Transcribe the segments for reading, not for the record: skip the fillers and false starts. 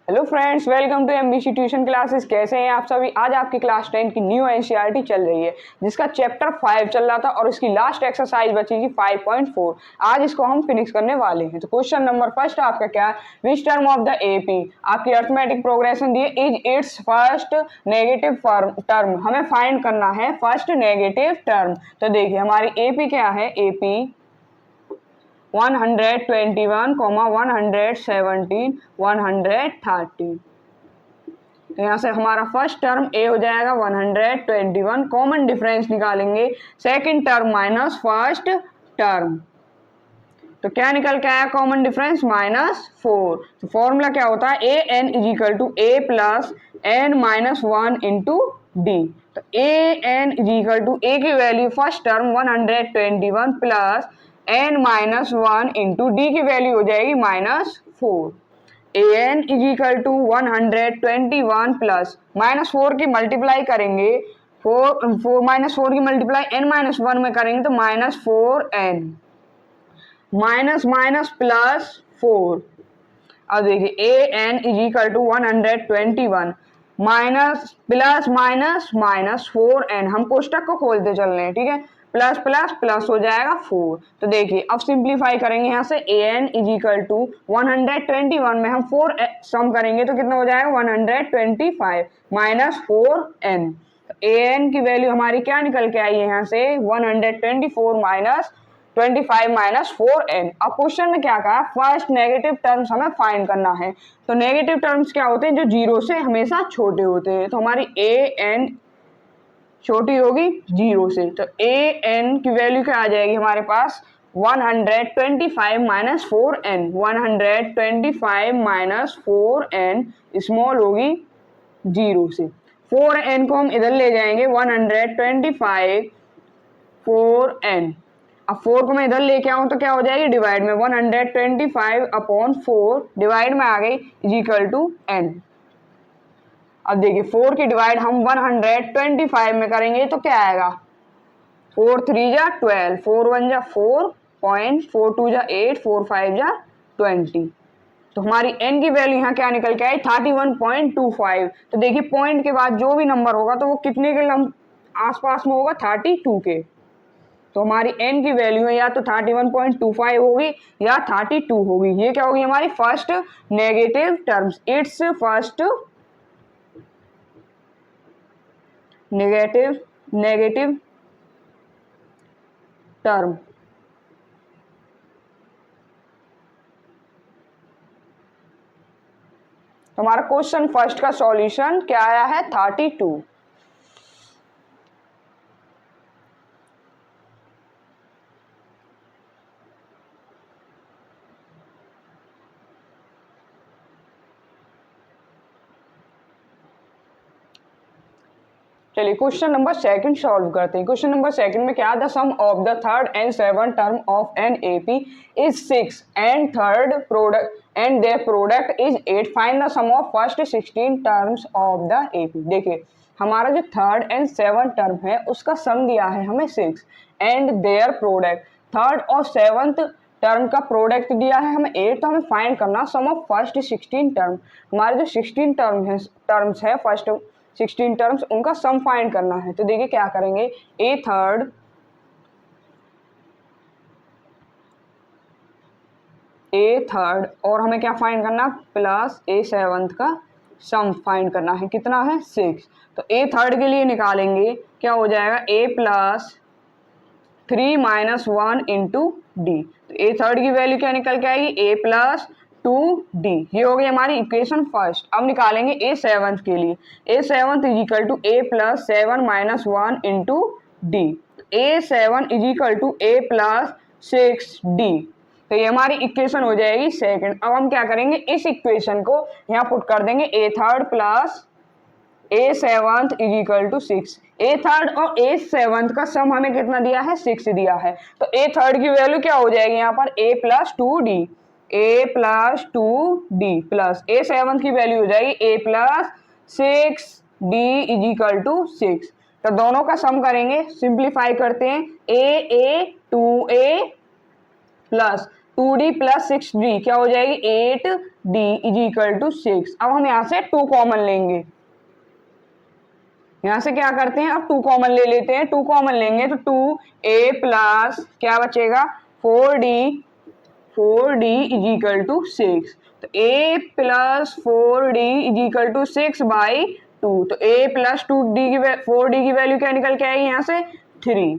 Hello friends, welcome to MBC tuition classes. कैसे हैं आप सभी। आज आपकी क्लास 10 की न्यू एनसीईआरटी चल रही है जिसका चैप्टर 5 चल रहा था और इसकी लास्ट एक्सरसाइज बची थी 5.4। आज इसको हम फिनिश करने वाले हैं। तो क्वेश्चन नंबर फर्स्ट आपका क्या है, which term of the AP आपकी अर्थमेटिक प्रोग्रेशन दी is its first negative term. हमें फाइंड करना है फर्स्ट नेगेटिव टर्म। तो देखिए हमारी एपी क्या है, एपी 121, 117, 130। तो यहाँ से हमारा फर्स्ट टर्म ए हो जाएगा 121। कॉमन डिफरेंस निकालेंगे second term minus first term. तो क्या निकल के आया कॉमन डिफरेंस -4। तो फॉर्मूला क्या होता है, a n is equal to a plus n minus 1 into d. तो a n is equal to a की value first term 121 plus n minus 1 into D की वैल्यू हो जाएगी -4। A n is equal to 121 plus -4 की multiply करेंगे, -4 की multiply n -1 में करेंगे तो -4n माइनस माइनस प्लस 4। अब देखिए a n is equal to 121 minus plus minus minus 4n। हम कोष्टक को खोलते चल रहे हैं, ठीक है। प्लस प्लस प्लस हो जाएगा 4। तो देखिए अब सिंप्लीफाई करेंगे यहाँ से ए एन इज इक्वल टू 121 में हम 4 सम करेंगे तो कितना हो जाएगा 125 माइनस 4n। ए एन की वैल्यू हमारी क्या निकल के आई है यहाँ से 124 माइनस 25 माइनस 4n। अब क्वेश्चन में क्या कहा, फर्स्ट नेगेटिव टर्म्स हमें फाइंड करना है। तो नेगेटिव टर्म्स क्या होते हैं, जो जीरो से हमेशा छोटे होते हैं। तो हमारी ए एन छोटी होगी जीरो से, तो ए एन की वैल्यू क्या आ जाएगी हमारे पास 125 minus 4n। 125 minus 4n small होगी जीरो से। 4n को हम इधर ले जाएंगे 125 4n। अब 4 को मैं इधर लेके आऊं तो क्या हो जाएगी डिवाइड में 125 अपॉन 4 डिवाइड में आ गई इज इक्वल टू n। अब देखिए 4 की डिवाइड हम 125 में करेंगे तो क्या आएगा 4 3 जा 12, 4 1 जा 4 पॉइंट, 4 2 जा 8, 4 5 जा 20। तो हमारी n की वैल्यू यहाँ क्या निकल के आई 31.25। तो देखिए पॉइंट के बाद जो भी नंबर होगा तो वो कितने के आसपास में होगा 32 के। तो हमारी n की वैल्यू है या तो 31.25 होगी या 32 होगी। ये क्या होगी हमारी first negative terms, it's first negative term. तो हमारा क्वेश्चन फर्स्ट का सॉल्यूशन क्या आया है 32। चलिए क्वेश्चन नंबर सेकंड सॉल्व करते हैं। क्वेश्चन नंबर सेकंड में क्या, the sum of the third and seven term of an AP is 6 and third product and their product is 8। Find the sum of first 16 terms of the AP. देखिए हमारा जो third and seven term है उसका सम दिया है हमें 6 and their product, third और seventh term का प्रोडक्ट दिया है हमें 8। तो हमें फाइंड करना सम ऑफ फर्स्ट 16 टर्म। हमारे जो 16 टर्म्स है फर्स्ट 16 टर्म्स उनका सम फाइंड करना है। तो देखिए क्या करेंगे, ए थर्ड और हमें क्या फाइंड करना प्लस ए सेवंथ का सम फाइंड करना है। कितना है 6। तो ए थर्ड के लिए निकालेंगे क्या हो जाएगा ए प्लस 3 माइनस 1 इंटू डी। तो ए थर्ड की वैल्यू क्या निकल के आएगी ए प्लस 2d। ये हो गई हमारी इक्वेशन फर्स्ट। अब निकालेंगे ए सेवंथ के लिए, a seventh is equal to a plus 7 minus 1 into d. A 7 is equal to a plus 6d। तो ये हमारी इक्वेशन हो जाएगी सेकंड। अब हम क्या करेंगे, इस इक्वेशन को यहाँ पुट कर देंगे a third plus a seventh is equal to 6। A third और ए सेवंथ का सम हमें कितना दिया है 6 दिया है। तो ए थर्ड की वैल्यू क्या हो जाएगी यहाँ पर a plus 2d, a plus 2d plus a seventh की वैल्यू हो जाएगी a plus 6d is equal to 6। तो दोनों का सम करेंगे, सिंप्लीफाई करते हैं ए 2a plus 2d plus 6d क्या हो जाएगी 8d इज इक्वल टू 6। अब हम यहाँ से 2 कॉमन लेंगे, यहाँ से क्या करते हैं अब 2 कॉमन ले लेते हैं। 2 कॉमन लेंगे तो 2a प्लस क्या बचेगा 4d इज इक्वल टू 6। तो a plus 4d is equal to 6 by 2। तो a प्लस 4d की वैल्यू क्या निकल के आएगी यहाँ से 3।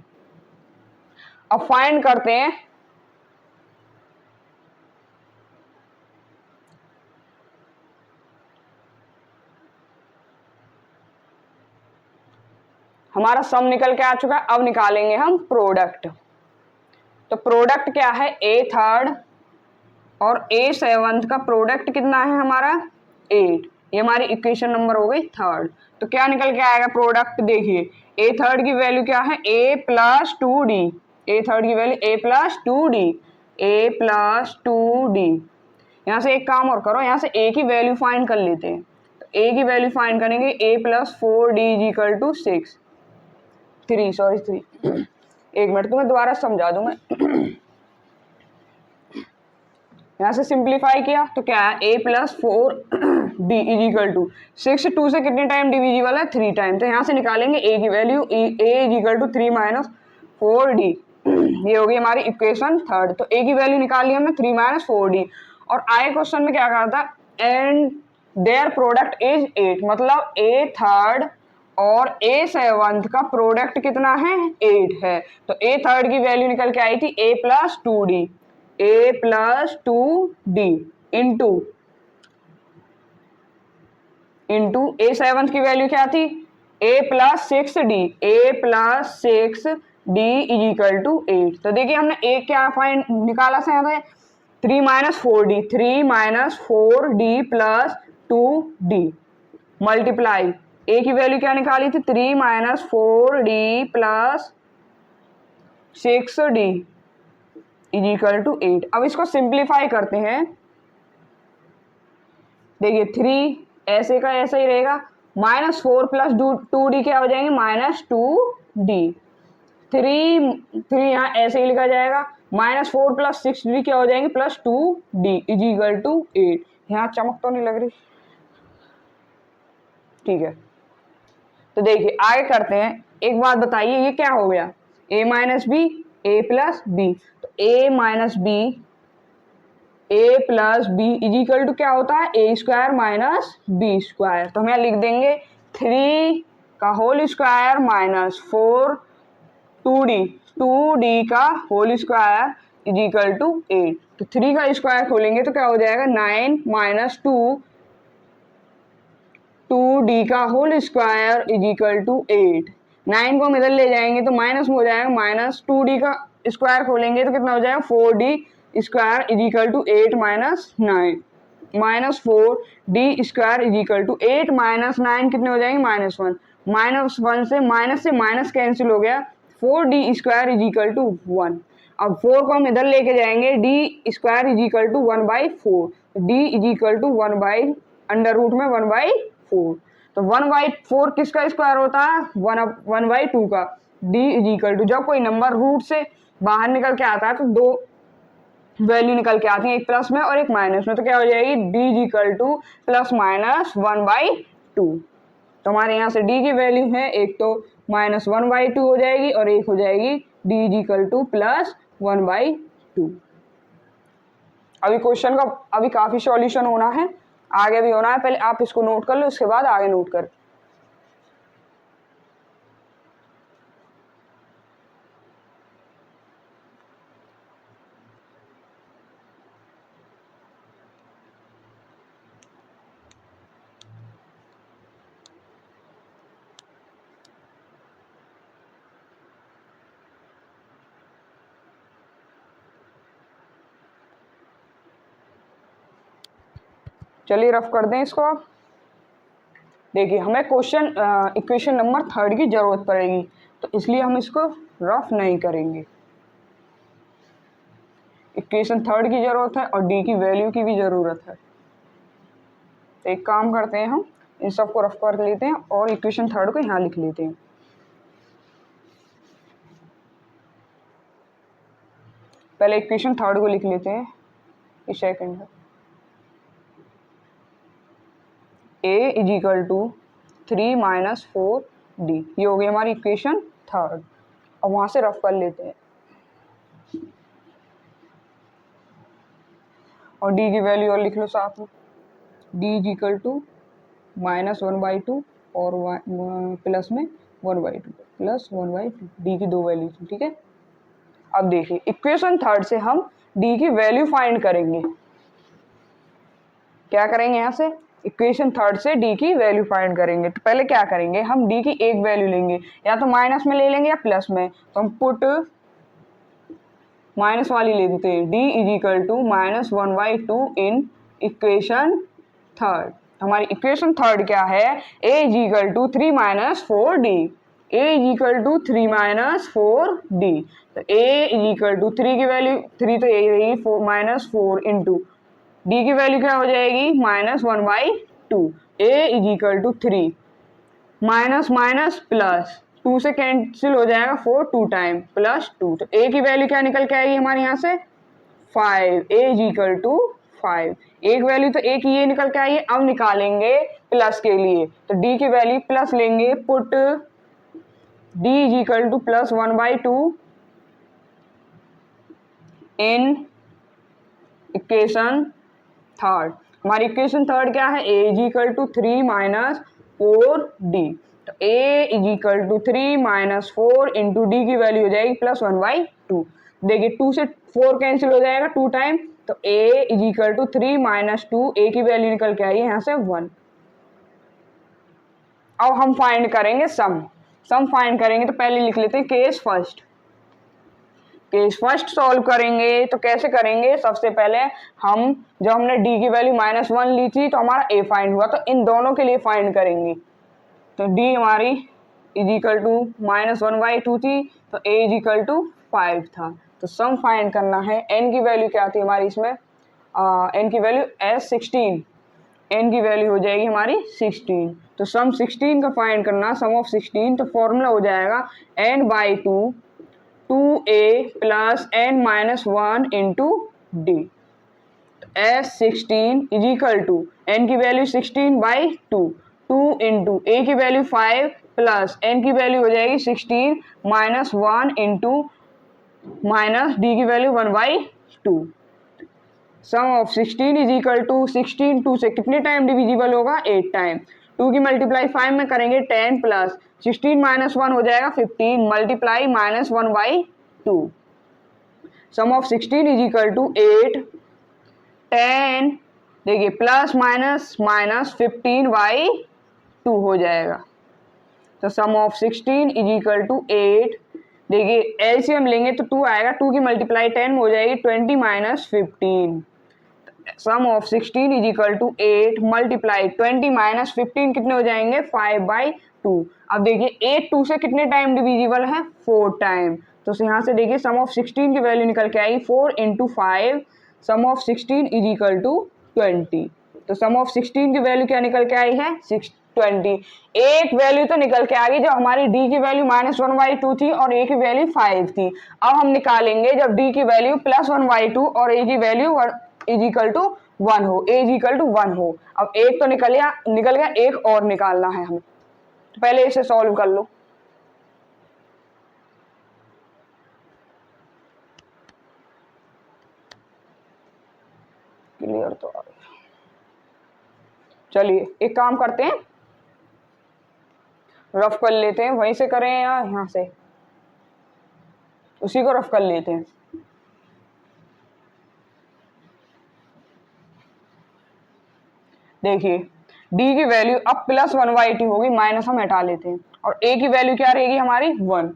अब फाइंड करते हैं हमारा सम निकल के आ चुका है। अब निकालेंगे हम प्रोडक्ट। तो प्रोडक्ट क्या है a थर्ड और a सेवंथ का प्रोडक्ट कितना है हमारा 8। ये हमारी इक्वेशन नंबर हो गई थर्ड। तो क्या निकल के आएगा प्रोडक्ट, देखिए a थर्ड की वैल्यू क्या है a plus 2d। a third की value a plus 2d, a plus 2d। यहाँ से एक काम और करो, यहाँ से a की वैल्यू फाइंड कर लेते हैं। तो a की वैल्यू फाइंड करेंगे a plus 4d is equal to 6 3 एक मिनट तुम्हें दोबारा समझा दूं मैं। यहाँ से सिंप्लीफाई किया तो क्या है a plus 4d is equal to 6 2 से कितने टाइम डिविजिबल है 3 टाइम। तो यहाँ से निकालेंगे a की value a is equal to 3 minus 4d। ये होगी हमारी इक्वेशन थर्ड। तो a की वैल्यू निकाल ली हमने 3 माइनस 4d। और आए क्वेश्चन में क्या कहा था एंड देयर प्रोडक्ट इज 8, मतलब a थर्ड और a सेवंथ का प्रोडक्ट कितना है 8 है। तो a थर्ड की वैल्यू निकल के आई थी a plus 2d, a plus 2d इंटू a सेवंथ की वैल्यू क्या थी a plus 6d, a plus 6d is equal to 8। तो देखिए हमने a क्या फाइंड निकाला से यहाँ 3 minus 4d, 3 minus 4d plus 2d multiply a की वैल्यू क्या निकाली थी 3 minus 4d plus 6d is equal to 8। अब इसको सिंप्लीफाई करते हैं। देखिए 3 ऐसे का ऐसा ही रहेगा, माइनस 4 प्लस 2d क्या हो जाएंगे माइनस 2d। 3 यहाँ ऐसे ही लिखा जाएगा, माइनस 4 प्लस 6d क्या हो जाएंगे plus 2d is equal to 8। यहाँ चमक तो नहीं लग रही, ठीक है। तो देखिए आगे करते हैं। एक बात बताइए ये क्या हो गया a minus B A plus B. तो a minus B A plus B is equal to क्या होता है A square minus B square. तो हम यहाँ लिख देंगे 3 का होल स्क्वायर माइनस 4 2d का whole square is equal to 8। तो 3 का स्क्वायर खोलेंगे तो क्या हो जाएगा 9 माइनस 2d का whole square is equal to 8। 9 को हम इधर ले जाएंगे तो माइनस में हो जाएगा, माइनस 2d का स्क्वायर खोलेंगे तो कितना हो जाएगा 4d square is equal to 8 minus 9, minus 4d square is equal to 8 minus 9 कितने हो जाएंगे -1। -1 से माइनस कैंसिल हो गया, 4d square is equal to 1। अब 4 को हम इधर लेके जाएंगे, d square is equal to 1/4, d is equal to 1 under root में 1/4। तो 1/4 किसका स्क्वायर होता है 1/2 का। d इज इक्वल टू, जब कोई नंबर रूट से बाहर निकल के आता है तो दो वैल्यू निकल के आती है, एक प्लस में और एक माइनस में। तो क्या हो जाएगी d is equal two plus minus 1/2। तो हमारे यहाँ से d की वैल्यू है एक तो -1/2 हो जाएगी और एक हो जाएगी d is equal two plus 1/2। अभी क्वेश्चन का अभी काफी सॉल्यूशन होना है, आगे भी होना है। पहले आप इसको नोट कर लो, उसके बाद आगे नोट कर। चलिए रफ कर दें इसको। आप देखिए हमें क्वेश्चन इक्वेशन नंबर थर्ड की जरूरत पड़ेगी, तो इसलिए हम इसको रफ नहीं करेंगे। इक्वेशन थर्ड की जरूरत है और डी की वैल्यू की भी जरूरत है। तो एक काम करते हैं, हम इन सबको रफ कर लेते हैं और इक्वेशन थर्ड को यहाँ लिख लेते हैं। पहले इक्वेशन थर्ड को लिख लेते हैं, इस सेकंड है a is equal to 3 minus 4d, ये हो गई हमारी इक्वेशन थर्ड। अब वहां से रफ कर लेते हैं और d की वैल्यू और लिख लो साथ में, d इज इक्वल टू -1/2 और प्लस में 1/2 प्लस 1/2, डी की दो वैल्यू थी, ठीक है। अब देखिए इक्वेशन थर्ड से हम d की वैल्यू फाइंड करेंगे। क्या करेंगे, यहाँ से इक्वेशन थर्ड से d की वैल्यू फाइंड करेंगे। तो पहले क्या करेंगे, हम d की एक वैल्यू लेंगे, या तो माइनस में ले लेंगे या प्लस में। तो हम पुट माइनस वाली ले देते हैं, d is equal to -1/2 in equation third. हमारी इक्वेशन थर्ड क्या है, a is equal to 3 minus 4d, a is equal to 3 minus 4d। तो a इज इक्वल टू 3 की वैल्यू 3 तो यही रहेगी, 4 माइनस 4 इंटू d की वैल्यू क्या हो जाएगी -1/2, a is equal to 3 minus minus plus 2 से कैंसिल हो जाएगा 4 2 टाइम प्लस 2, तो a की वैल्यू क्या निकल के आएगी हमारे यहाँ से 5, a इज इक्वल टू 5। एक वैल्यू तो a की ये निकल के आई है, अब निकालेंगे प्लस के लिए, तो d की वैल्यू प्लस लेंगे, put d is equal to +1/2 in equation third. हमारी इक्वेशन थर्ड क्या है, a is equal to 3 minus 4d। तो a is equal to 3 minus 4 into D की वैल्यू हो जाएगी +1/2। देखिए 2 से 4 कैंसिल हो जाएगा 2 टाइम, तो a is equal to 3 minus 2, a की वैल्यू निकल के आई है यहाँ से 1। अब हम फाइंड करेंगे सम फाइंड करेंगे, तो पहले लिख लेते हैं case first. Case first solve करेंगे तो कैसे करेंगे, सबसे पहले हम जब हमने d की वैल्यू -1 ली थी तो हमारा a फाइंड हुआ, तो इन दोनों के लिए फाइंड करेंगे। तो d हमारी इज इक्वल टू -1/2 थी, तो a इज इक्वल टू 5 था। तो सम फाइंड करना है, n की वैल्यू क्या थी हमारी इसमें, n की वैल्यू s16, n की वैल्यू हो जाएगी हमारी 16। तो सम 16 का फाइंड करना, सम ऑफ 16, तो फॉर्मूला हो जाएगा n/2 2a plus n-1 into d. S16 is equal to n की वैल्यू 16/2, 2 इंटू a की वैल्यू 5 प्लस n की वैल्यू हो जाएगी 16 माइनस 1 इंटू माइनस d की value 1/2। Sum of 16 is equal to 16 2 से कितने टाइम डिविजिबल होगा, 8 टाइम। 2 की मल्टीप्लाई 5 में करेंगे 10 प्लस 16 माइनस 1 हो जाएगा 15 multiply -1/2। Sum of 16 is equal to 8 10, देखिए प्लस माइनस माइनस 15/2 हो जाएगा। तो sum of 16 is equal to 8, देखिए एलसीएम लेंगे तो 2 आएगा, 2 की मल्टीप्लाई 10 हो जाएगी 20 minus 15। Sum of 16 is equal to 8 multiply 20 minus 15 कितने हो जाएंगे 5/2। अब देखिए 8 2 से कितने टाइम डिविजिबल है, 4 टाइम। तो यहाँ से देखिए सम ऑफ 16 की वैल्यू निकल के आई 4 into 5, sum of 16 is equal to 20। तो सम ऑफ 16 की वैल्यू क्या निकल के आई है 20। एक वैल्यू तो निकल के आ गई जब हमारी d की वैल्यू -1/2 थी और a की वैल्यू 5 थी। अब हम निकालेंगे जब d की वैल्यू +1/2 और a की वैल्यू इज इक्वल टू 1 हो, a इज इक्वल टू 1 हो। अब एक तो निकल गया, एक और निकालना है हमें, तो पहले इसे सॉल्व कर लो। क्लियर तो आ गया। चलिए एक काम करते हैं, रफ कर लेते हैं, वहीं से करें या यहाँ से, उसी को रफ कर लेते हैं। देखिए d की वैल्यू अब +1/2 होगी, माइनस हम हटा लेते हैं, और a की वैल्यू क्या रहेगी हमारी 1,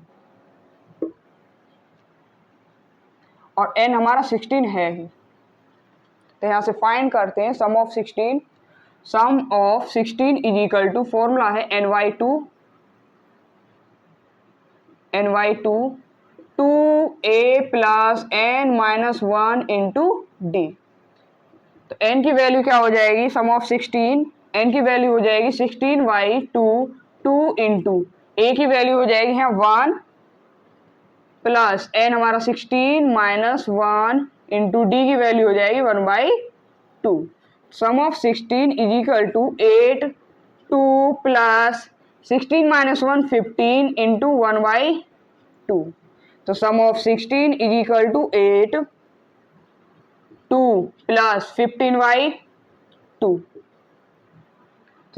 और n हमारा 16 है ही। तो यहाँ से फाइंड करते हैं sum of 16। Sum of 16 is equal to, formula है n/2 2a plus n-1 into d. तो n की वैल्यू क्या हो जाएगी, सम ऑफ 16, n की वैल्यू हो जाएगी 16/2, 2 इंटू a की वैल्यू हो जाएगी यहाँ 1 प्लस n हमारा 16 माइनस 1 इंटू डी की वैल्यू हो जाएगी 1/2। Sum of 16 is equal to 8 2 plus 16 minus 1 15 into 1/2। तो sum of 16 is equal to 8 2 plus 15/2।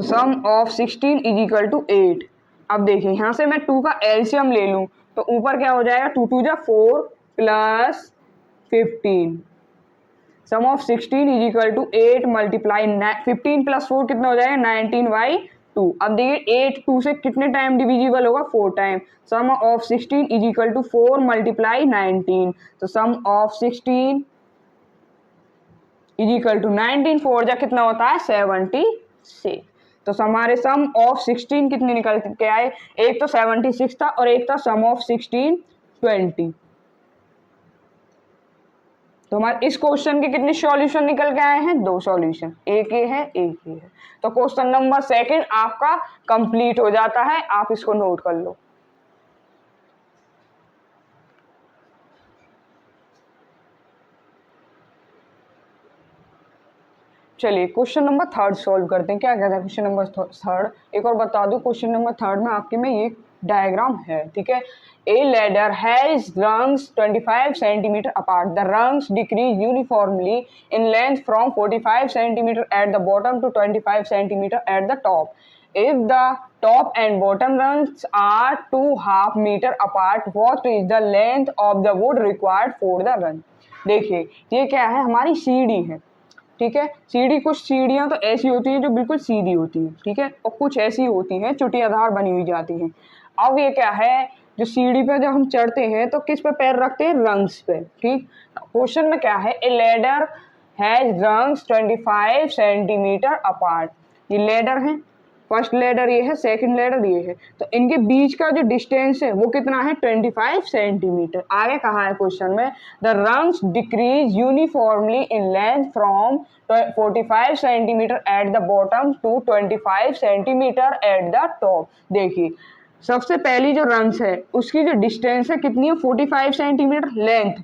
तो sum of 16 is equal to 8। अब देखिए यहाँ से मैं 2 का एलसीएम ले लूँ तो ऊपर क्या हो जाएगा, 2 2 जा 4 plus 15। Sum of 16 is equal to 8 multiply 15 plus 4 कितना हो जाएगा 19/2। अब देखिए 8 2 से कितने टाइम डिविजिबल होगा 4 time. Sum of 16 is equal to 4 multiply 19। तो sum of 16 is equal to 19 4 जा कितना होता है 76। तो हमारे सम ऑफ 16 कितने निकल के आए, एक तो 76 था और एक था सम ऑफ 16 20। तो हमारे इस क्वेश्चन के कितने सॉल्यूशन निकल के आए हैं, 2 सॉल्यूशन, एक ये है एक ये है। तो क्वेश्चन नंबर 2 आपका कंप्लीट हो जाता है, आप इसको नोट कर लो। चलिए क्वेश्चन नंबर 3 सॉल्व करते हैं। क्या कहता है क्वेश्चन नंबर 3? एक और बता दूं, क्वेश्चन नंबर 3 में आपके में ये डायग्राम है, ठीक है। A ladder has rungs 25 centimetre apart. The rungs decrease uniformly in length from 45 centimetre at the bottom to 25 centimetre at the top. If the top and bottom rungs are 2.5 meter apart, what is the length of the wood required for the run? देखिए ये क्या है, हमारी सीढ़ी है, ठीक है। सीढ़ी, कुछ सीढ़ियाँ तो ऐसी होती हैं जो बिल्कुल सीधी होती हैं, ठीक है, और कुछ ऐसी होती हैं चुटियाधार बनी हुई जाती हैं। अब ये क्या है, जो सीढ़ी पे जब हम चढ़ते हैं तो किस पे पैर रखते हैं, रंग्स पे, ठीक। क्वेश्चन में क्या है, a ladder has rungs 25 centimetre apart. ये लेडर है, फर्स्ट लेडर ये है, सेकंड लेडर ये है, तो इनके बीच का जो डिस्टेंस है वो कितना है 25 सेंटीमीटर। आगे कहा है क्वेश्चन में, the rungs decrease uniformly in length from 45 centimetre at the bottom to 25 centimetre at the top. देखिए सबसे पहली जो रंग्स है उसकी जो डिस्टेंस है कितनी है 45 सेंटीमीटर लेंथ।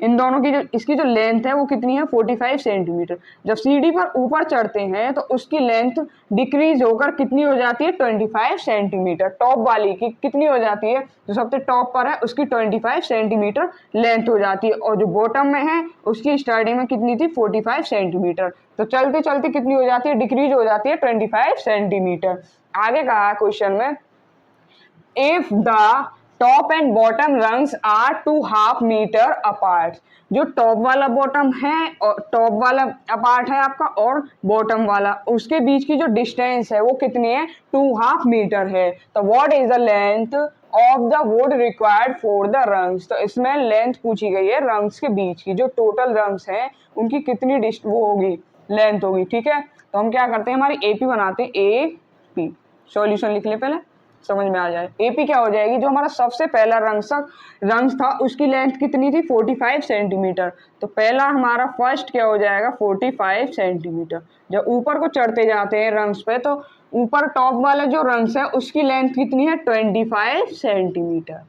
इन दोनों की जो इसकी जो लेंथ है वो कितनी है 45 सेंटीमीटर। जब सीढ़ी पर ऊपर चढ़ते हैं तो उसकी लेंथ डिक्रीज होकर कितनी हो जाती है 25 सेंटीमीटर। टॉप वाली की कितनी हो जाती है, जो सबसे टॉप पर है उसकी 25 सेंटीमीटर लेंथ हो जाती है, और जो बॉटम में है उसकी स्टार्टिंग में कितनी थी 45 सेंटीमीटर। तो चलते चलते कितनी हो जाती है, डिक्रीज हो जाती है 25 सेंटीमीटर। आगे कहा है क्वेश्चन में, if the top and bottom rungs are 2.5 metre apart. जो टॉप वाला बॉटम है और टॉप वाला अपार्ट है आपका और बॉटम वाला, उसके बीच की जो डिस्टेंस है वो कितनी है 2.5 मीटर है। तो what is the length of the wood required for the rungs. तो इसमें लेंथ पूछी गई है रंग्स के बीच की, जो टोटल रंग्स हैं उनकी कितनी वो होगी, लेंथ होगी, ठीक है। तो हम क्या करते हैं, हमारी एपी बनाते हैं, ए पी। सॉल्यूशन लिख ले पहले, समझ में आ जाए। एपी क्या हो जाएगी, जो हमारा सबसे पहला रंग था उसकी लेंथ कितनी थी 45 सेंटीमीटर। तो पहला हमारा फर्स्ट क्या हो जाएगा 45 सेंटीमीटर। जब ऊपर को चढ़ते जाते हैं रंग्स पे तो ऊपर टॉप वाला जो रंग्स है उसकी लेंथ कितनी है 25 सेंटीमीटर।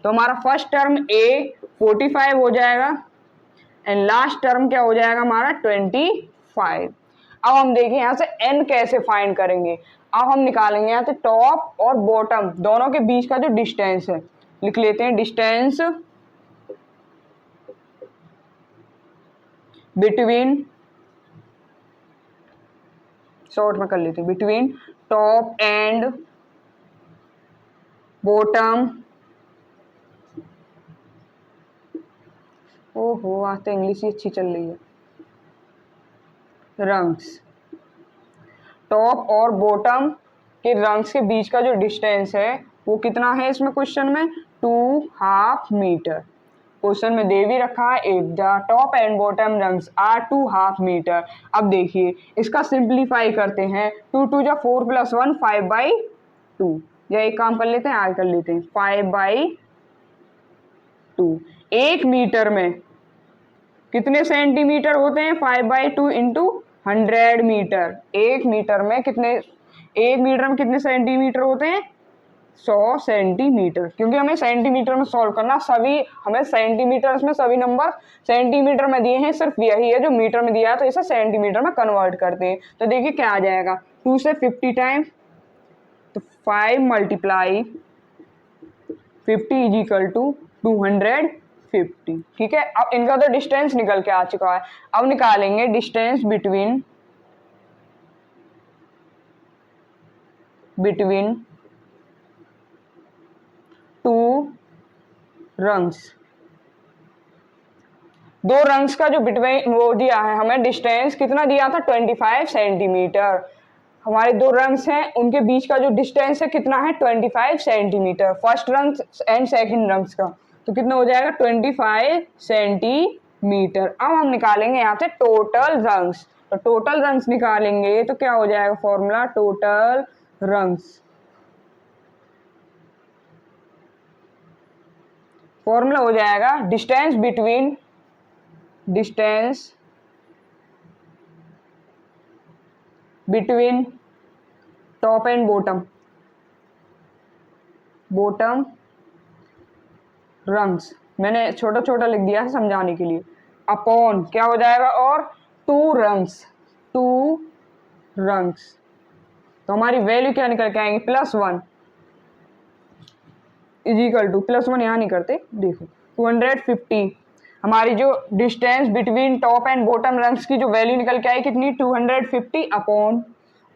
तो हमारा फर्स्ट टर्म ए 45 हो जाएगा एंड लास्ट टर्म क्या हो जाएगा हमारा 25। अब हम देखिए यहाँ से एन कैसे फाइंड करेंगे। अब हम निकालेंगे यहाँ से टॉप और बॉटम दोनों के बीच का जो डिस्टेंस है, लिख लेते हैं डिस्टेंस बिटवीन, शॉर्ट में कर लेते हैं, बिटवीन टॉप एंड बॉटम। ओहो आज तो इंग्लिश ही अच्छी चल रही है। रंग्स, टॉप और बॉटम के रंग्स के बीच का जो डिस्टेंस है वो कितना है इसमें क्वेश्चन में 2.5 मीटर। क्वेश्चन में दे भी रखा है if the top and bottom rungs are 2.5 metre. अब देखिए इसका सिंप्लीफाई करते हैं, 2 2 जा 4 + 1 5/2। या एक काम कर लेते हैं, आगे कर लेते हैं 5/2। 1 मीटर में कितने सेंटीमीटर होते हैं 5/2 इंटू 100 मीटर। 1 मीटर में कितने सेंटीमीटर होते हैं 100 सेंटीमीटर, क्योंकि हमें सेंटीमीटर में सॉल्व करना, सभी हमें सेंटीमीटर्स में सभी नंबर सेंटीमीटर में दिए हैं, सिर्फ यही है जो मीटर में दिया है, तो इसे सेंटीमीटर में कन्वर्ट करते हैं। तो देखिए क्या आ जाएगा, 2 से 50 टाइम, तो 5 मल्टीप्लाई 50 इज इक्वल टू 250। ठीक है, अब इनका तो डिस्टेंस निकल के आ चुका है, अब निकालेंगे डिस्टेंस बिटवीन टू रंग्स। दो रंग्स का जो बिटवीन वो दिया है हमें, डिस्टेंस कितना दिया था, 25 सेंटीमीटर। हमारे दो रंग्स हैं, उनके बीच का जो डिस्टेंस है कितना है, 25 सेंटीमीटर, फर्स्ट रंग एंड सेकंड रंग्स का, तो कितना हो जाएगा, 25 सेंटीमीटर। अब हम निकालेंगे यहाँ से टोटल रंग्स, तो टोटल रंग्स निकालेंगे तो क्या हो जाएगा फॉर्मूला, टोटल रंग्स, फॉर्मूला हो जाएगा distance between top and bottom rungs, मैंने छोटा छोटा लिख दिया है समझाने के लिए, अपॉन क्या हो जाएगा, और टू रंग्स, तो हमारी वैल्यू क्या निकल के आएंगे, +1 इज इक्वल टू, +1 यहाँ नहीं करते, देखो 250। हमारी जो distance between top and bottom rungs की जो वैल्यू निकल के आई कितनी, 250 अपॉन,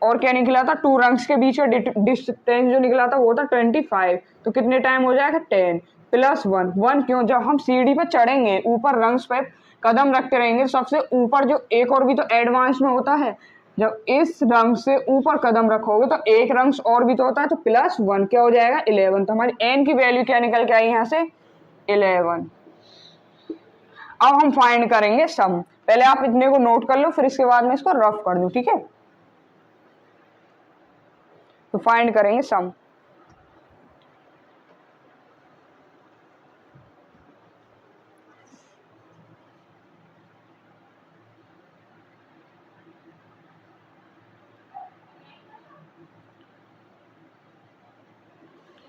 और क्या निकला था, टू रंग्स के बीच का डिस्टेंस जो निकला था वो था 25, तो कितने टाइम हो जाएगा, 10 +1, 1 क्यों, जब हम सीढ़ी पर चढ़ेंगे, ऊपर रंग्स पे कदम रखते रहेंगे, सबसे ऊपर जो एक और भी तो एडवांस में होता है, जब इस रंग से ऊपर कदम रखोगे तो एक रंग और भी तो होता है, तो +1 क्या हो जाएगा, 11। तो हमारी n की वैल्यू क्या निकल के आई यहाँ से, 11। अब हम फाइंड करेंगे सम, पहले आप इतने को नोट कर लो, फिर इसके बाद में इसको रफ कर दूं, ठीक है। तो फाइंड करेंगे सम,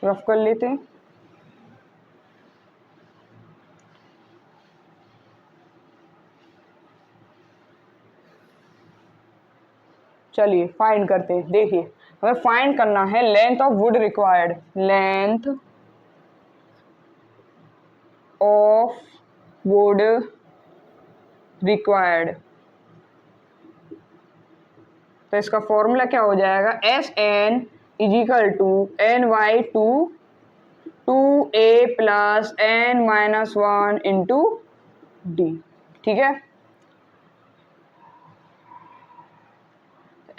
रफ कर लेते हैं। चलिए फाइंड करते हैं, देखिए हमें फाइंड करना है length of wood required, length of wood required, तो इसका फॉर्मूला क्या हो जाएगा, SN is equal to NY2 2A + N-1 into D, ठीक है।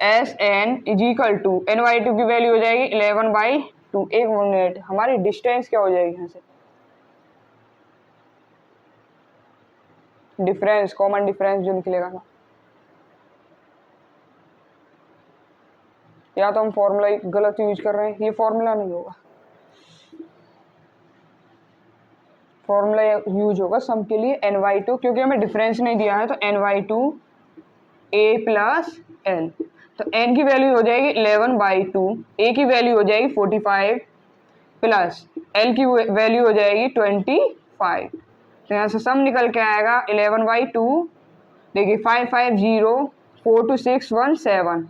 SN is equal to NY2 की वैल्यू हो जाएगी 11/2। एक मिनट, हमारी डिस्टेंस क्या हो जाएगी यहाँ से, डिफरेंस, कॉमन डिफरेंस जो निकलेगा ना, या तो हम फॉर्मूला गलत यूज कर रहे हैं, ये फॉर्मूला नहीं होगा, फॉर्मूला यूज होगा सम के लिए NY2, क्योंकि हमें डिफरेंस नहीं दिया है, तो NY2 A + L, तो n की वैल्यू हो जाएगी 11/2, a की वैल्यू हो जाएगी 45 प्लस l की वैल्यू हो जाएगी 25, तो यहाँ से सम निकल के आएगा 11/2, देखिए 550 42617,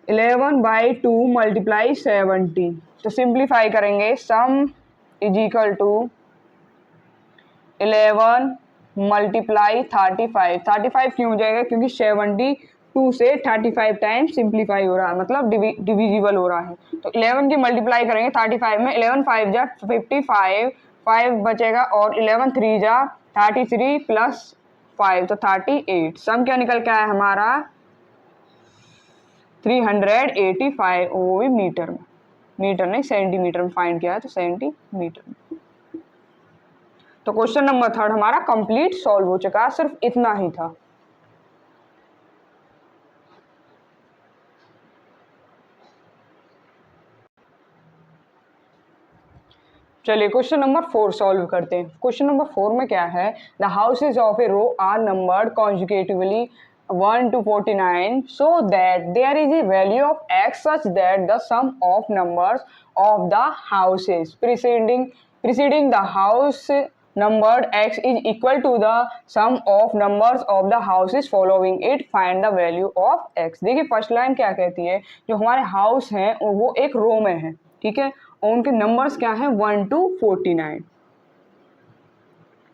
11/2 मल्टीप्लाई 70, तो सिंप्लीफाई करेंगे, sum is equal to 11 multiply 35 क्यों हो जाएगा, क्योंकि 72 से 35 टाइम सिंप्लीफाई हो रहा है, मतलब डिविजिबल हो रहा है, तो 11 की मल्टीप्लाई करेंगे 35 में, 11 5 जा 55, 5 बचेगा, और 11 3 जा 33 + 5 तो 38, सम क्या निकल के आया हमारा 385, वो भी मीटर में, मीटर नहीं सेंटीमीटर में फाइंड किया है, तो सेंटीमीटर में। तो क्वेश्चन नंबर 3 हमारा कंप्लीट सॉल्व हो चुका, सिर्फ इतना ही था। चलिए क्वेश्चन नंबर 4 सॉल्व करते हैं। क्वेश्चन नंबर 4 में क्या है, the houses of a row are numbered conjugatively 1 to 49 so that there is a value of x such that the sum of numbers of the houses preceding the house numbered x is equal to the sum of numbers of the houses following it. Find the value of x. देखिए first line क्या कहती है, जो हमारे house हैं वो एक रो में है, ठीक है, और उनके नंबर्स क्या हैं 1 to 49,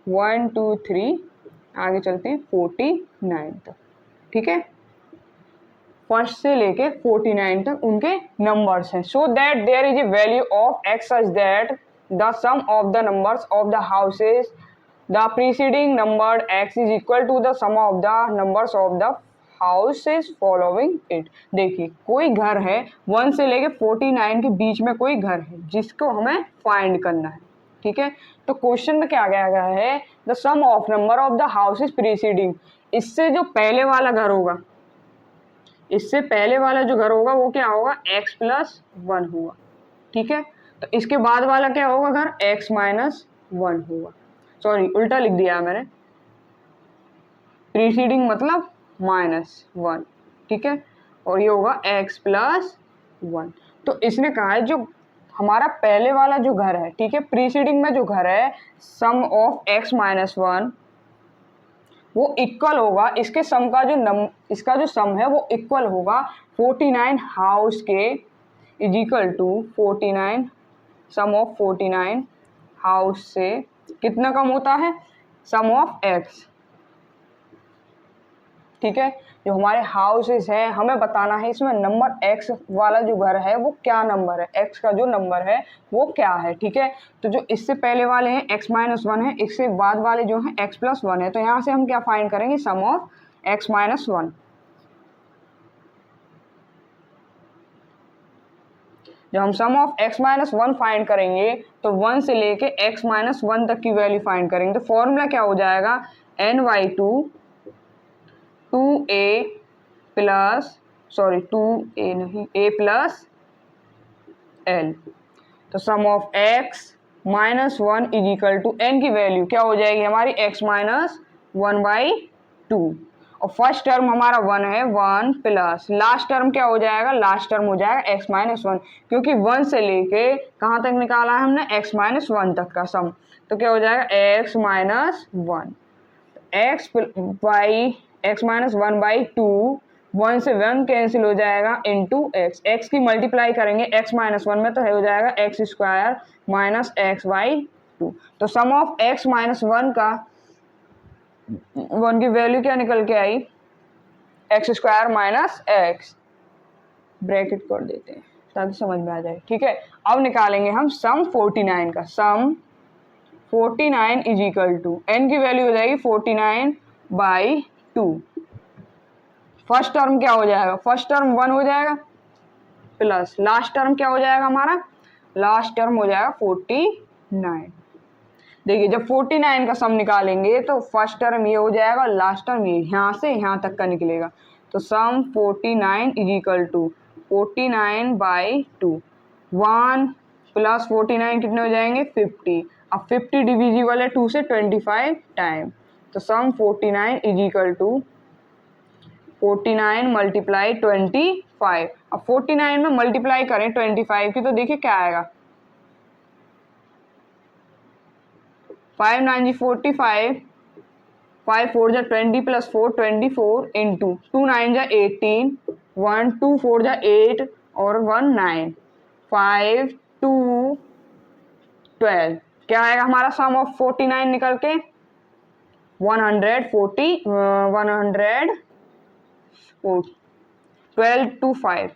1 2 3 आगे चलते हैं 49 तक, ठीक है, फर्स्ट से लेके 49 तक उनके नंबर्स हैं. So that there is a value of x such that the sum of the numbers of the houses the preceding number x is equal to the sum of the numbers of the houses following it. देखिए कोई घर है 1 से लेके 49 के बीच में कोई घर है जिसको हमें फाइंड करना है, ठीक है. तो क्वेश्चन में क्या गया है, the sum of number of the houses preceding. इससे जो पहले वाला घर होगा, इससे पहले वाला जो घर होगा वो क्या होगा x प्लस 1 होगा, ठीक है. तो इसके बाद वाला क्या होगा घर x माइनस 1 होगा. सॉरी उल्टा लिख दिया है मैंने, प्रीसीडिंग मतलब -1, ठीक है, और ये होगा x प्लस 1. तो इसने कहा है जो हमारा पहले वाला जो घर है, ठीक है, प्रीसीडिंग में जो घर है सम ऑफ x माइनस 1 वो इक्वल होगा इसके सम का इसका जो सम है वो इक्वल होगा 49 हाउस के is equal to 49 sum of 49 house से कितना कम होता है सम ऑफ x, ठीक है. जो हमारे हाउसेस हैं हमें बताना है इसमें नंबर x वाला जो घर है वो क्या नंबर है, x का जो नंबर है वो क्या है, ठीक है. तो जो इससे पहले वाले हैं x माइनस 1 है, इससे बाद वाले जो हैं x प्लस 1 है. तो यहाँ से हम क्या फाइंड करेंगे सम ऑफ x माइनस 1. जब हम सम ऑफ x माइनस 1 फाइंड करेंगे तो 1 से लेके x माइनस 1 तक की वैल्यू फाइंड करेंगे. तो फॉर्मूला क्या हो जाएगा n/2 2a plus a plus l. तो sum of x minus 1 is equal to n की वैल्यू क्या हो जाएगी हमारी x माइनस 1/2, और फर्स्ट टर्म हमारा 1 है 1 प्लस लास्ट टर्म क्या हो जाएगा, लास्ट टर्म हो जाएगा x माइनस 1, क्योंकि 1 से लेके कहाँ तक निकाला है हमने x माइनस 1 तक का सम. तो क्या हो जाएगा x माइनस 1 x माइनस 1/2, 1 से 1 कैंसिल हो जाएगा इंटू x की मल्टीप्लाई करेंगे x माइनस 1 में तो हो जाएगा x स्क्वायर माइनस x/2. तो सम ऑफ x माइनस 1 का 1 की वैल्यू क्या निकल के आई x square minus x, bracket कर देते हैं ताकि समझ में आ जाए, ठीक है. अब निकालेंगे हम सम 49 का. सम 49 इज इक्वल टू n की वैल्यू हो जाएगी 49/2. फर्स्ट टर्म क्या हो जाएगा, फर्स्ट टर्म 1 हो जाएगा प्लस लास्ट टर्म क्या हो जाएगा हमारा, लास्ट टर्म हो जाएगा 49. देखिए जब 49 का सम निकालेंगे तो फर्स्ट टर्म ये हो जाएगा, लास्ट टर्म ये यहाँ से यहाँ तक का निकलेगा. तो सम 49 इज इक्वल टू 49/2, 1 प्लस 49 कितने हो जाएंगे 50. अब 50 डिविजिबल है 2 से 25 टाइम. तो सम 49 इज इक्वल टू 49 मल्टीप्लाई 25. अब 49 में मल्टीप्लाई करें 25 की तो देखिए क्या आएगा, 5 9 45, 5 4 जा 20 प्लस 4 24 इंटू 2 9 जा 18, 1 2 4 जा 8 और 1 9, 5 2 12. क्या आएगा हमारा सम ऑफ 49 निकल के 12 to 5,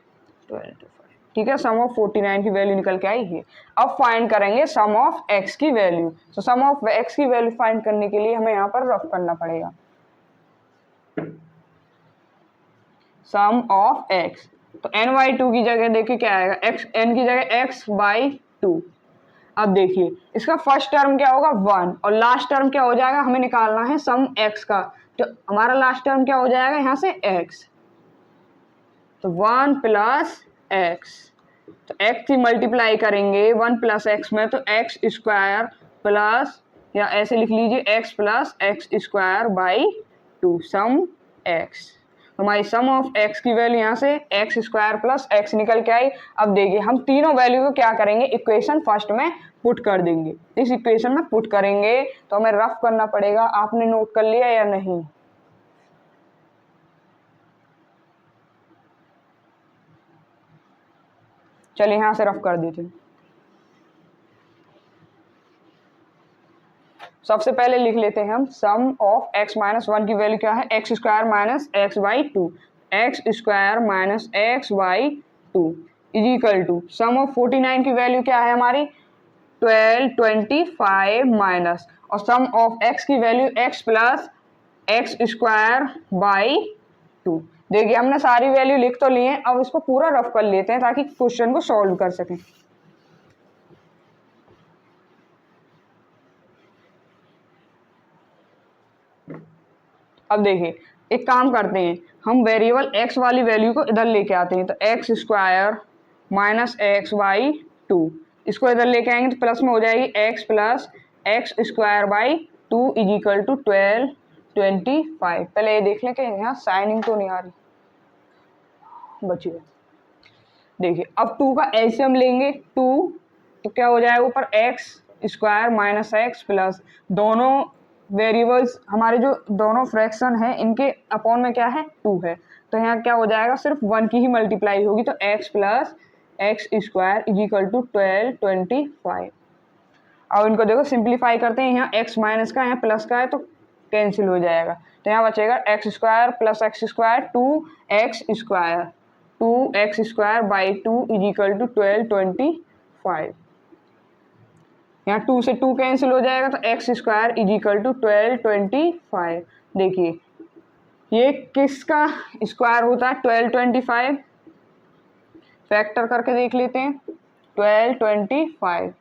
ठीक है. सम ऑफ 49 की वैल्यू निकल के आई है. अब फाइंड करेंगे सम ऑफ x की वैल्यू. तो सम ऑफ x की वैल्यू फाइंड करने के लिए हमें यहाँ पर रफ करना पड़ेगा. सम ऑफ x, तो n/2 की जगह देखिए क्या आएगा, n की जगह x/2. अब देखिए इसका फर्स्ट टर्म क्या होगा 1 और लास्ट टर्म क्या हो जाएगा, हमें निकालना है सम x का. तो हमारा लास्ट टर्म क्या हो जाएगा यहाँ से x, तो 1 प्लस x. तो x की मल्टीप्लाई करेंगे 1 प्लस x में तो x स्क्वायर प्लस, या ऐसे लिख लीजिए x प्लस x स्क्वायर/2 सम x. तो हमारी सम ऑफ एक्स की वैल्यू यहाँ से एक्स स्क्वायर प्लस एक्स निकल के आई। अब देखिए हम तीनों वैल्यू को क्या करेंगे, इक्वेशन फर्स्ट में पुट कर देंगे। इस इक्वेशन में पुट करेंगे तो हमें रफ करना पड़ेगा। आपने नोट कर लिया या नहीं? चलिए यहाँ से रफ कर देते हैं। सबसे पहले लिख लेते हैं हम सम ऑफ x माइनस 1 की वैल्यू क्या है, x square minus x by two, x square minus x by two is equal to sum of 49 की वैल्यू क्या है हमारी 1225 माइनस, और सम ऑफ x की value x plus x square by two. देखिए हमने सारी वैल्यू लिख तो लिए, अब इसको पूरा रफ कर लेते हैं ताकि क्वेश्चन को सॉल्व कर सकें। अब देखिए एक काम करते हैं, हम वेरिएबल x वाली वैल्यू को इधर लेके आते हैं। तो x square minus x by to, इसको इधर लेके आएंगे तो प्लस में हो जाएगी x plus x square by two is equal to 1225। पहले ये देख लें कि यहाँ साइनिंग तो नहीं आ रही, बची है। देखिए अब 2 का एलसीएम लेंगे 2, तो क्या हो जाएगा ऊपर x square minus x plus दोनों वेरिएबल्स हमारे जो दोनों फ्रैक्शन है इनके अपॉन में क्या है 2 है, तो यहाँ क्या हो जाएगा सिर्फ 1 की ही मल्टीप्लाई होगी। तो x plus x square is equal to 1225। अब इनको देखो सिंप्लीफाई करते हैं, यहाँ x माइनस का यहाँ प्लस का है तो कैंसिल हो जाएगा। तो यहाँ बचेगा x square plus x square 2x square by 2 is equal to 1225। यहाँ 2 से 2 कैंसिल हो जाएगा तो x square is equal to 1225। देखिए ये किसका स्क्वायर होता है 1225, फैक्टर करके देख लेते हैं। 1225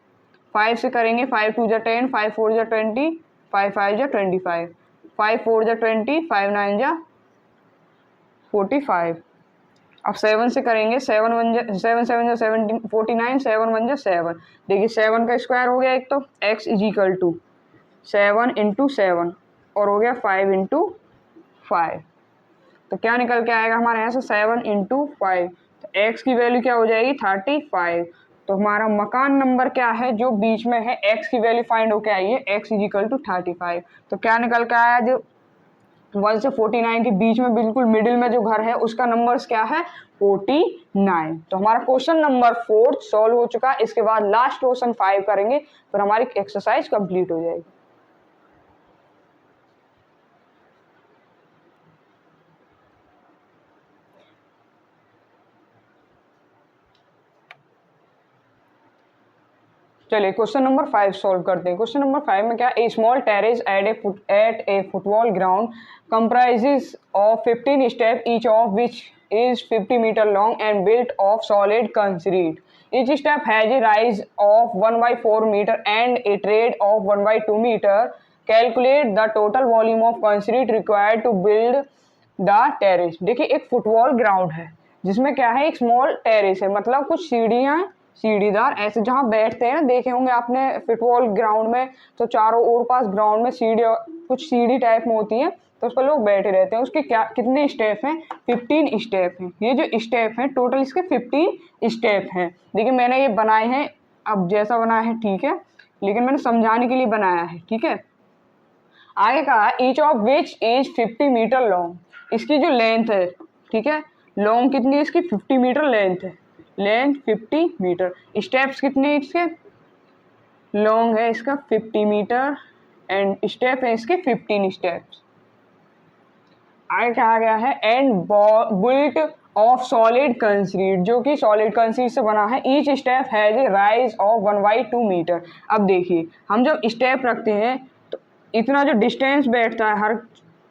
5 से करेंगे, 5 2 जा 10, 5 4 जा 20, 5 5 जा 25, 5 4 जा 20, 5 9 जा 45। अब 7 से करेंगे, 7 7 जा 17 49, 7 1 जा 7। देखिए 7 का स्क्वायर हो गया एक, तो x is equal to 7 into 7 और हो गया 5 इंटू 5। तो क्या निकल के आएगा हमारे यहाँ से 7 इंटू 5, तो x की वैल्यू क्या हो जाएगी 35। तो हमारा मकान नंबर क्या है जो बीच में है, x की वैल्यू फाइंड होके आई है, x इज इक्वल टू 35। तो क्या निकल के आया, जो 1 से 49 के बीच में बिल्कुल मिडिल में जो घर है उसका नंबर्स क्या है 49। तो हमारा क्वेश्चन नंबर 4 सॉल्व हो चुका है। इसके बाद लास्ट क्वेश्चन 5 करेंगे, फिर हमारी एक्सरसाइज कंप्लीट हो जाएगी। चलिए क्वेश्चन नंबर 5 सॉल्व करते हैं। क्वेश्चन नंबर 5 में क्या, a small terrace at a football ground comprises of 15 steps, each of which is 50 meter long and built of solid concrete. Each step has a rise of 1/4 meter and a trade of 1/2 meter. Calculate the total volume of concrete required to build the terrace. देखिए एक football ground है जिसमें क्या है, एक small terrace है, मतलब कुछ सीढ़ियाँ सीढ़ीदार ऐसे जहाँ बैठते हैं ना, देखे होंगे आपने फुटबॉल ग्राउंड में, तो चारों ओर पास ग्राउंड में सीढ़ी, कुछ सीढ़ी टाइप में होती है, तो उस पर लोग बैठे रहते हैं। उसके क्या कितने स्टेप हैं 15 स्टेप हैं। ये जो स्टेप हैं टोटल इसके 15 स्टेप हैं। देखिए मैंने ये बनाए हैं, अब जैसा बनाया है ठीक है, लेकिन मैंने समझाने के लिए बनाया है, ठीक है। आगे कहा each of which is 50 metre long, इसकी जो लेंथ है, ठीक है, लॉन्ग कितनी है इसकी 50 मीटर लेंथ है, लेंथ 50 मीटर। स्टेप्स कितने हैं इसके, लॉन्ग है इसका 50 मीटर एंड स्टेप है इसके 15 स्टेप्स। आगे कहा गया है and built of solid concrete, जो कि सॉलिड कंक्रीट से बना है। Each step has a rise of 1/2 metre. अब देखिए हम जब स्टेप रखते हैं तो इतना जो डिस्टेंस बैठता है हर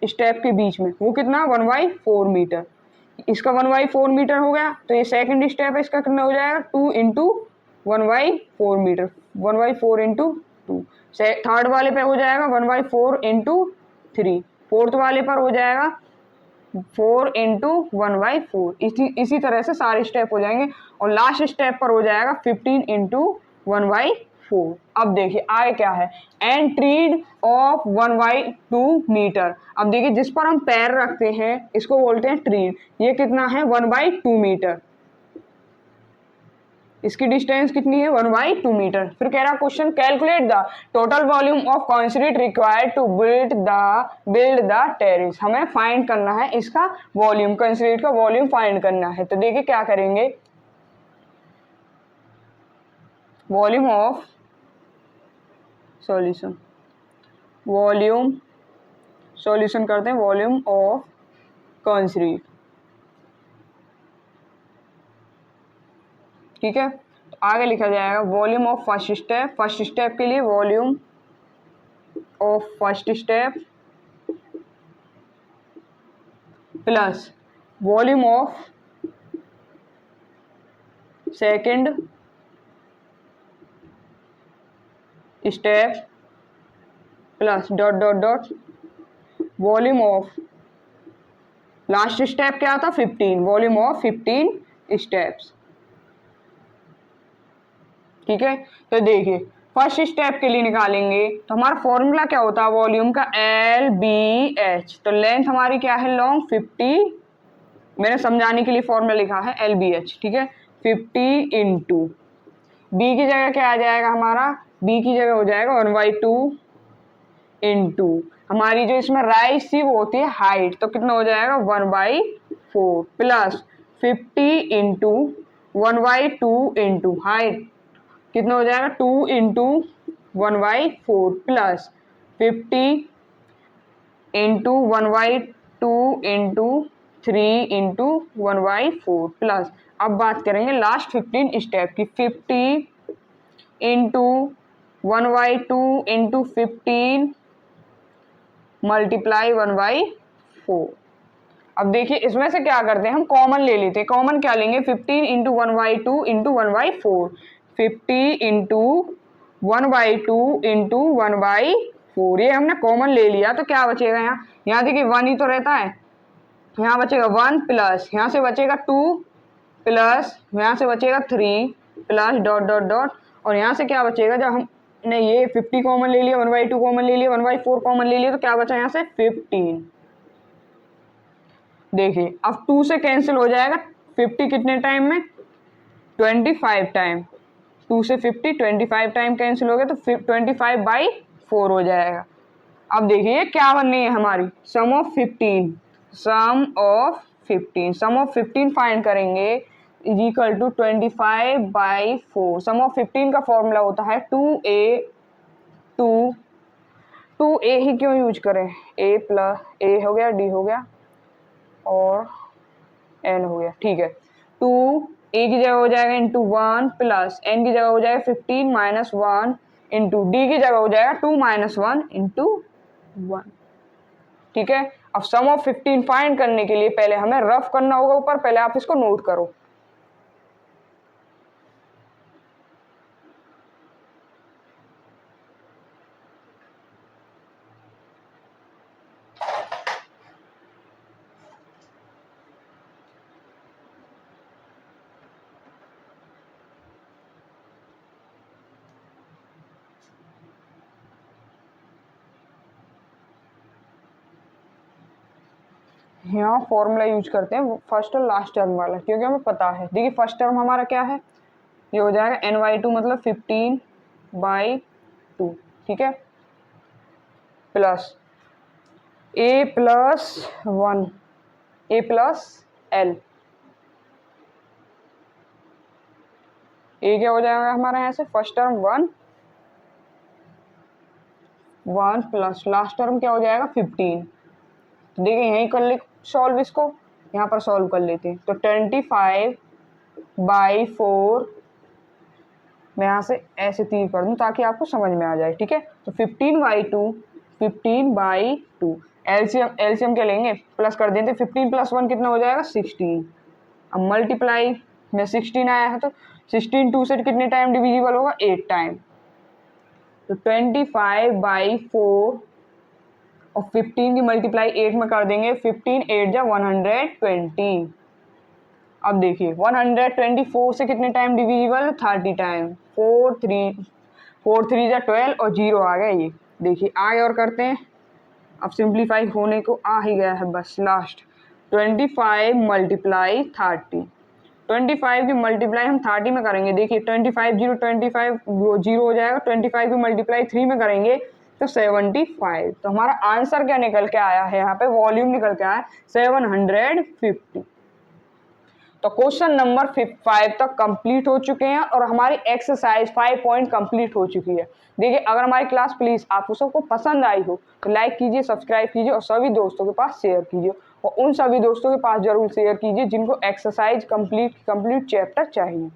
स्टेप के बीच में वो कितना 1/4 मीटर। इसका 1/4 मीटर हो गया, तो ये सेकंड स्टेप है, इसका कितना हो जाएगा 2 इंटू 1/4 मीटर, 1/4 इंटू 2। थर्ड वाले पे हो जाएगा 1/4 इंटू 3, फोर्थ वाले पर हो जाएगा 4 इंटू 1/4। इसी तरह से सारे स्टेप हो जाएंगे और लास्ट स्टेप पर हो जाएगा 15 इंटू 1/4। 4। अब देखिए आगे क्या है, एंड ट्रीड ऑफ 1/2 मीटर। अब देखिए जिस पर हम पैर रखते हैं इसको बोलते हैं ट्रीड। ये कितना है 1/2 मीटर, इसकी डिस्टेंस कितनी है 1/2 मीटर। फिर कह रहा question, calculate the total volume of concrete required to build the terrace. हमें फाइंड करना है इसका वॉल्यूम, कंक्रीट का वॉल्यूम फाइंड करना है। तो देखिए क्या करेंगे, volume of solution, volume solution करते हैं, वॉल्यूम ऑफ कंक्रीट, ठीक है। तो आगे लिखा जाएगा volume of first step, first step के लिए volume of first step plus volume of second step plus dot dot dot volume of last step क्या था 15, वॉल्यूम ऑफ 15 स्टेप्स, ठीक है। तो देखिए फर्स्ट स्टेप के लिए निकालेंगे तो हमारा फॉर्मूला क्या होता है वॉल्यूम का, LBH। तो लेंथ हमारी क्या है लॉन्ग 50, मैंने समझाने के लिए फॉर्मूला लिखा है LBH, ठीक है। 50 इंटू बी की जगह क्या आ जाएगा हमारा, बी की जगह हो जाएगा 1/2 इंटू हमारी जो इसमें राइज थी वो होती है हाइट, तो कितना हो जाएगा 1/4 प्लस 50 इंटू 1/2 इंटू हाइट कितना हो जाएगा 2 into 1/4 plus 50 into 1/2 into 3 into 1/4 plus, अब बात करेंगे लास्ट 15 स्टेप की, 50 इंटू 1/2 इंटू 15 मल्टीप्लाई 1/4। अब देखिए इसमें से क्या करते हैं हम कॉमन ले लेते हैं, कॉमन क्या लेंगे 15 इंटू 1/2 इंटू 1/4, 50 इंटू 1/2 इंटू 1/4, ये हमने कॉमन ले लिया। तो क्या बचेगा यहाँ देखिए 1 ही तो रहता है, यहाँ बचेगा 1 प्लस यहाँ से बचेगा 2 प्लस यहाँ से बचेगा 3 प्लस डॉट डॉट डॉट, और यहाँ से क्या बचेगा, जब हमने ये 50 कॉमन ले लिया, 1/2 कॉमन ले लिया, 1/4 कॉमन ले लिया, तो क्या बचा यहाँ से 15। देखिए अब 2 से कैंसिल हो जाएगा, 50 कितने टाइम में 25 टाइम, 2 से 50 25 टाइम कैंसिल हो गया, तो 25/4 हो जाएगा। अब देखिए क्या बननी है हमारी, sum of 15, sum of 15 find करेंगे is equal to 25/4। Sum of 15 का फॉर्मूला होता है 2a ही क्यों यूज करें, a प्लस a हो गया, d हो गया और n हो गया, ठीक है। 2a की जगह हो जाएगा इंटू 1 प्लस n की जगह हो जाएगा 15 माइनस 1 इंटू d की जगह हो जाएगा 2 माइनस 1 इंटू 1, ठीक है। अब सम ऑफ 15 फाइंड करने के लिए पहले हमें रफ करना होगा ऊपर, पहले आप इसको नोट करो। यहाँ फॉर्मूला यूज करते हैं फर्स्ट और लास्ट टर्म वाला, क्योंकि हमें पता है। देखिए फर्स्ट टर्म हमारा क्या है, ये हो जाएगा n/2 मतलब 15/2, ठीक है, plus a plus 1 a plus l, a क्या हो जाएगा हमारा यहाँ से first term 1 plus last term क्या हो जाएगा 15। तो देखिए यहीं कर ले सॉल्व, इसको यहाँ पर सॉल्व कर लेते हैं। तो 25/4 मैं यहाँ से ऐसे तीर कर दूँ ताकि आपको समझ में आ जाए, ठीक है। तो 15/2 एलसीएम क्या लेंगे, प्लस कर देते, 15 प्लस 1 कितना हो जाएगा 16। अब मल्टीप्लाई में 16 आया है तो 16 2 से कितने टाइम डिविजिबल होगा 8 टाइम। तो 25/4 और 15 की मल्टीप्लाई 8 में कर देंगे, 15 8 जा 120। अब देखिए 124 से कितने टाइम डिविजिबल 30 टाइम, 4 3 4 3 जा 12 और 0 आ गया ये। देखिए आगे और करते हैं। अब सिंप्लीफाई होने को आ ही गया है बस लास्ट। 25 मल्टीप्लाई 30, 25 की मल्टीप्लाई हम 30 में करेंगे। देखिए 25 0 25 वो 0 हो जाएगा। 25 की मल्टीप्लाई 3 में करेंगे तो 75। तो हमारा आंसर क्या निकल के आया है, यहाँ पे वॉल्यूम निकल के आया है 750। तो क्वेश्चन नंबर 5 तक कंप्लीट हो चुके हैं और हमारी एक्सरसाइज 5 पॉइंट कंप्लीट हो चुकी है। देखिए अगर हमारी क्लास प्लीज आपको सबको पसंद आई हो तो लाइक कीजिए, सब्सक्राइब कीजिए और सभी दोस्तों के पास शेयर कीजिए, और उन सभी दोस्तों के पास जरूर शेयर कीजिए जिनको एक्सरसाइज कंप्लीट चैप्टर चाहिए।